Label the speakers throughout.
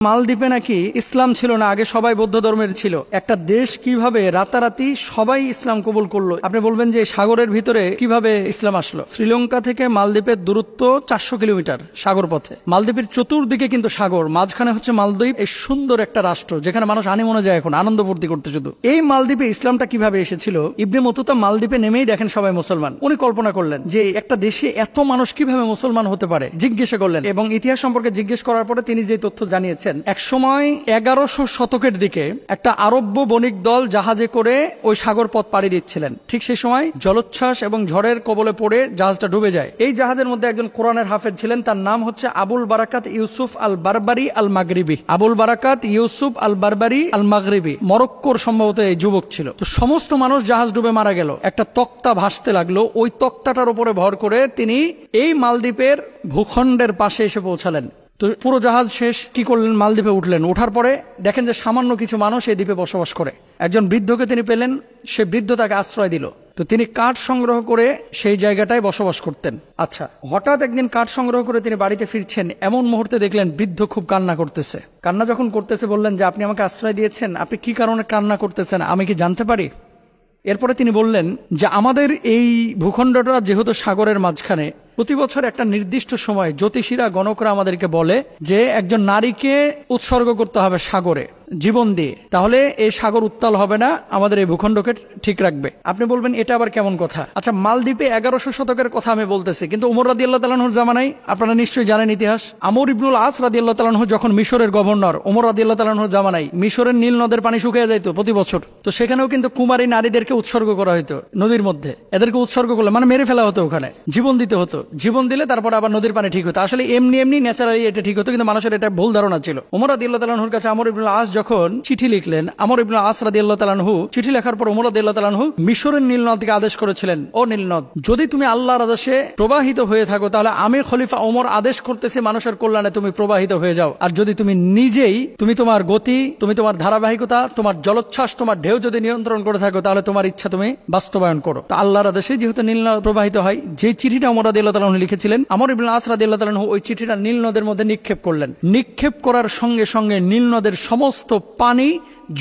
Speaker 1: মালদ্বীপে নাকি ইসলাম ছিল না, আগে সবাই বৌদ্ধ ধর্মের ছিল। একটা দেশ কিভাবে রাতারাতি সবাই ইসলাম কবুল করলো? আপনি বলবেন যে সাগরের ভিতরে কিভাবে ইসলাম আসলো? শ্রীলঙ্কা থেকে মালদ্বীপের দূরত্ব 400 কিলোমিটার সাগর পথে। মালদ্বীপের চতুর্দিকে কিন্তু সাগর, মাঝখানে হচ্ছে মালদ্বীপ। এই সুন্দর একটা রাষ্ট্র যেখানে মানুষ আনিমনে যায় এখন আনন্দ ফুর্তি করতে। শুধু এই মালদ্বীপে ইসলামটা কিভাবে এসেছিল? ইবনে বতুতা মালদ্বীপে নেমেই দেখেন সবাই মুসলমান। উনি কল্পনা করলেন যে একটা দেশে এত মানুষ কিভাবে মুসলমান হতে পারে, জিজ্ঞাসা করলেন এবং ইতিহাস সম্পর্কে জিজ্ঞেস করার পরে তিনি যে তথ্য জানিয়েছেন, এক সময় 1100 শতকের দিকে একটা আরব্য বণিক দল জাহাজে করে ওই সাগর পথ পাড়ি দিচ্ছিলেন। ঠিক সেই সময় জলোচ্ছ্বাস এবং ঝড়ের কবলে পড়ে জাহাজটা ডুবে যায়। এই জাহাজের মধ্যে একজন কোরআনের হাফেজ ছিলেন, তার নাম হচ্ছে আবুল বারাকাত ইউসুফ আল বারবারি আল মাগরিবি। আবুল বারাকাত ইউসুফ আল বারবারি আল মাগরিবি মরক্কোর সম্ভবত এই যুবক ছিল। তো সমস্ত মানুষ জাহাজ ডুবে মারা গেল। একটা তক্তা ভাসতে লাগলো, ওই তক্তাটার উপরে ভর করে তিনি এই মালদ্বীপের ভূখণ্ডের পাশে এসে পৌঁছালেন। তো পুরো জাহাজ শেষ, কি করলেন? মালদ্বীপে উঠলেন। ওঠার পরে দেখেন যে সামান্য কিছু মানুষ এই দ্বীপে বসবাস করে। একজন বৃদ্ধকে তিনি পেলেন, সে বৃদ্ধ তাকে আশ্রয় দিল। তো তিনি কাঠ সংগ্রহ করে সেই জায়গাটায় বসবাস করতেন। আচ্ছা, হঠাৎ একদিন কাঠ সংগ্রহ করে তিনি বাড়িতে ফিরছেন, এমন মুহূর্তে দেখলেন বৃদ্ধ খুব কান্না করতেছে। কান্না যখন করতেছে বললেন যে আপনি আমাকে আশ্রয় দিয়েছেন, আপনি কি কারণে কান্না করতেছেন, আমি কি জানতে পারি? এরপরে তিনি বললেন যে আমাদের এই ভূখণ্ডটা যেহেতু সাগরের মাঝখানে, প্রতি বছর একটা নির্দিষ্ট সময় জ্যোতিষীরা গণকরা আমাদেরকে বলে যে একজন নারীকে উৎসর্গ করতে হবে সাগরে জীবন দিয়ে, তাহলে এই সাগর উত্তাল হবে না, আমাদের এই ভূখণ্ডকে ঠিক রাখবে। আপনি বলবেন এটা আবার কেমন কথা? আচ্ছা, মালদ্বীপে 1100 শতকের কথা আমি বলতেছি, কিন্তু উমর রাদিয়াল্লাহু তাআলা আনহুর জামানায় আপনারা নিশ্চয়ই জানেন ইতিহাস। আমর ইবনুল আস রাদিয়াল্লাহু তাআলা আনহু যখন মিশরের গভর্নর, উমর রাদিয়াল্লাহু তাআলা আনহুর জামানায় মিশরের নীল নদের পানি শুকিয়ে যাইতো প্রতি বছর। তো সেখানেও কিন্তু কুমারী নারীদেরকে উৎসর্গ করা হতো নদীর মধ্যে। এদেরকে উৎসর্গ করলে মানে মেরে ফেলা হতো, ওখানে জীবন দিতে হতো। জীবন দিলে তারপর আবার নদীর পানি ঠিক হতো। আসলে এমনি ন্যাচারালি এটা ঠিক হতো, কিন্তু মানুষের এটা ভুল ধারণা ছিল। উমর রাদিয়াল্লাহু তাআলা আনহুর কাছে আমর ইবনুল আস যখন চিঠি লিখলেন, আমর ইবনুল আস রাদিয়াল্লাহু তাআলা আনহু চিঠি লেখার পর উমর রাদিয়াল্লাহু তাআলা আনহু মিশরের নীল নদকে আদেশ করেছিলেন, ও নীল নদ, যদি তুমি আল্লাহর আদেশে প্রবাহিত হয়ে থাকো তাহলে আমি খলিফা ওমর আদেশ করতেছি মানুষের কল্যাণে তুমি প্রবাহিত হয়ে যাও। আর যদি তুমি নিজেই তোমার গতি, তোমার ধারাবাহিকতা, তোমার জলোচ্ছ্বাস, তোমার ঢেউ যদি নিয়ন্ত্রণ করে থাকো তাহলে তোমার ইচ্ছা তুমি বাস্তবায়ন করো। তো আল্লাহর আদেশে যেহেতু নীল নদ প্রবাহিত হয়, যে চিঠিটা উমর রাদিয়াল্লাহু তাআলা আনহু লিখেছিলেন, আমর ইবনুল আস রাদিয়াল্লাহু তাআলা আনহু ওই চিঠিটা নীল নদের মধ্যে নিক্ষেপ করলেন। নিক্ষেপ করার সঙ্গে সঙ্গে নীল নদের সমস্ত পানি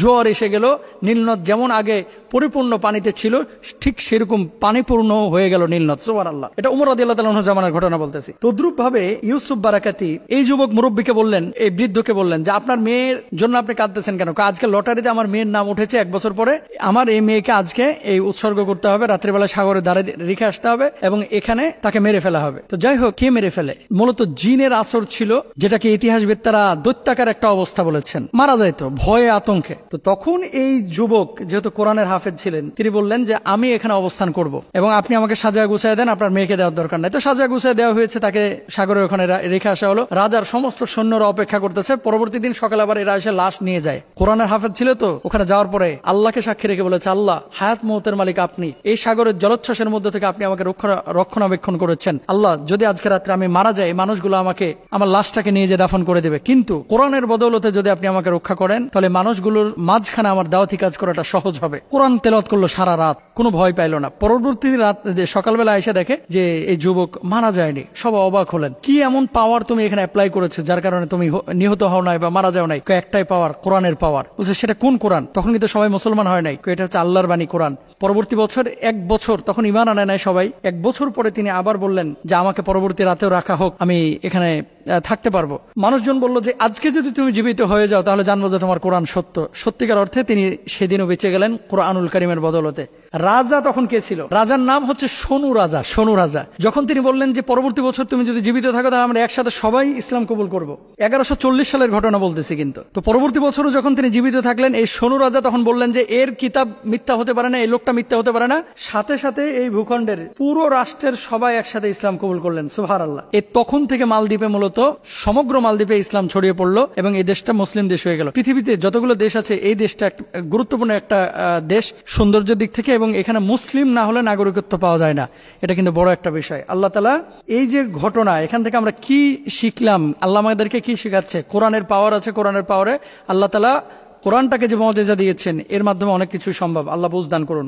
Speaker 1: জোয়ার এসে গেল। নীলনদ যেমন আগে পরিপূর্ণ পানিতে ছিল, ঠিক সেরকম পানিপূর্ণ হয়ে গেল নীলনদ। সুবহানাল্লাহ। এটা উমর রাদিয়াল্লাহু তাআলা আনহু জামানার ঘটনা বলতেছি। তদ্রুপ ভাবে ইউসুফ বারাকাতি এই যুবক মুরব্বীকে বললেন, এই বৃদ্ধকে বললেন যে আপনার মেয়ের জন্য আপনি কাঁদতেছেন কেন? আজকে লটারিতে আমার মেয়ের নাম উঠেছে, 1 বছর পরে আমার এই মেয়েকে আজকে এই উৎসর্গ করতে হবে, রাত্রিবেলা সাগরের ধারে রেখে আসতে হবে এবং এখানে তাকে মেরে ফেলা হবে। তো যাই হোক, কে মেরে ফেলে? মূলত জিনের আসর ছিল, যেটাকে ইতিহাসবিদরা দৈত্যাকার একটা অবস্থা বলেছেন। মারা যাইতো ভয়ে আতঙ্কে। তো তখন এই যুবক যেহেতু কোরআনের হাফেজ ছিলেন, তিনি বললেন যে আমি এখানে অবস্থান করব এবং আপনি আমাকে সাজায় গুছায় দেন, আপনার মেয়েকে দেওয়ার দরকার নাই। তো সাজায় গুছায় দেওয়া হয়েছে, তাকে সাগরের ওখানে রেখে আসা হলো। রাজার সমস্ত সৈন্যরা অপেক্ষা করতেছে। পরবর্তী দিন সকালে আবার এরা এসে লাশ নিয়ে যায়। কোরআনের হাফেজ ছিল তো, ওখানে যাওয়ার পরে আল্লাহকে সাক্ষী রেখে বলেছে, আল্লাহ, হায়াত মৌতের মালিক আপনি, এই সাগরের জলোচ্ছ্বাসের মধ্যে থেকে আপনি আমাকে রক্ষণাবেক্ষণ করেছেন। আল্লাহ, যদি আজকে রাত্রে আমি মারা যাই, মানুষগুলো আমাকে আমার লাশটাকে নিয়ে যে দাফন করে দেবে, কিন্তু কোরআনের বদৌলতে যদি আপনি আমাকে রক্ষা করেন তাহলে মানুষগুলোর মাঝখানে আমার দাওয়াতি কাজ করাটা সহজ হবে। কোরআন তেলাওয়াত করলো সারা রাত, কোনো ভয় পাইল না। পরবর্তী রাত সকালবেলা এসে দেখে যে এই যুবক মারা যায়নি। সব অবাক হলেন, কি এমন পাওয়ার তুমি এখানে অ্যাপ্লাই করেছো যার কারণে তুমি নিহত হও নাই বা মারা যাও নাই? একটাই পাওয়ার, কোরআনের পাওয়ার। বলছে সেটা কোন কোরআন? তখন কিন্তু সবাই মুসলমান হয় নাই। এটা হচ্ছে আল্লাহর বাণী কোরআন। পরবর্তী বছর 1 বছর তখন ঈমান আনে নাই সবাই। 1 বছর পরে তিনি আবার বললেন যে আমাকে পরবর্তী রাতেও রাখা হোক, আমি এখানে থাকতে পারবো। মানুষজন বলল যে আজকে যদি তুমি জীবিত হয়ে যাও তাহলে জানবো যে তোমার কোরআন সত্য। সত্যিকার অর্থে তিনি সেদিনও বেঁচে গেলেন কোরআনুল কারীমের বদৌলতে। রাজা তখন কে ছিল? রাজার নাম হচ্ছে সোনু রাজা। সোনু রাজা যখন তিনি বললেন যে পরবর্তী বছর তুমি যদি জীবিত থাকো তাহলে আমরা একসাথে সবাই ইসলাম কবুল করবো, 1140 সালের ঘটনা বলতেছি কিন্তু। তো পরবর্তী বছরও যখন তিনি জীবিত থাকলেন, এই সোনু রাজা তখন বললেন যে এর কিতাব মিথ্যা হতে পারে না, এই লোকটা মিথ্যা হতে পারে না। সাথে সাথে এই ভূখণ্ডের পুরো রাষ্ট্রের সবাই একসাথে ইসলাম কবুল করলেন। সুবহানাল্লাহ। এই তখন থেকে মালদ্বীপে মূলত সমগ্র মালদ্বীপে ইসলাম ছড়িয়ে পড়লো এবং এই দেশটা মুসলিম দেশ হয়ে গেল। পৃথিবীতে যতগুলো দেশ আছে এই দেশটা গুরুত্বপূর্ণ একটা দেশ সৌন্দর্যের দিক থেকে, এবং এখানে মুসলিম না হলে নাগরিকত্ব পাওয়া যায় না। এটা কিন্তু বড় একটা বিষয়। আল্লাহ তাআলা এই যে ঘটনা, এখান থেকে আমরা কি শিখলাম? আল্লাহ আমাদেরকে কি শেখাচ্ছে? কোরআনের পাওয়ার আছে, কোরআনের পাওয়ারে আল্লাহ তাআলা কোরআনটাকে যে মুআজিজা দিয়েছেন, এর মাধ্যমে অনেক কিছু সম্ভব। আল্লাহ বুঝ দান করুন।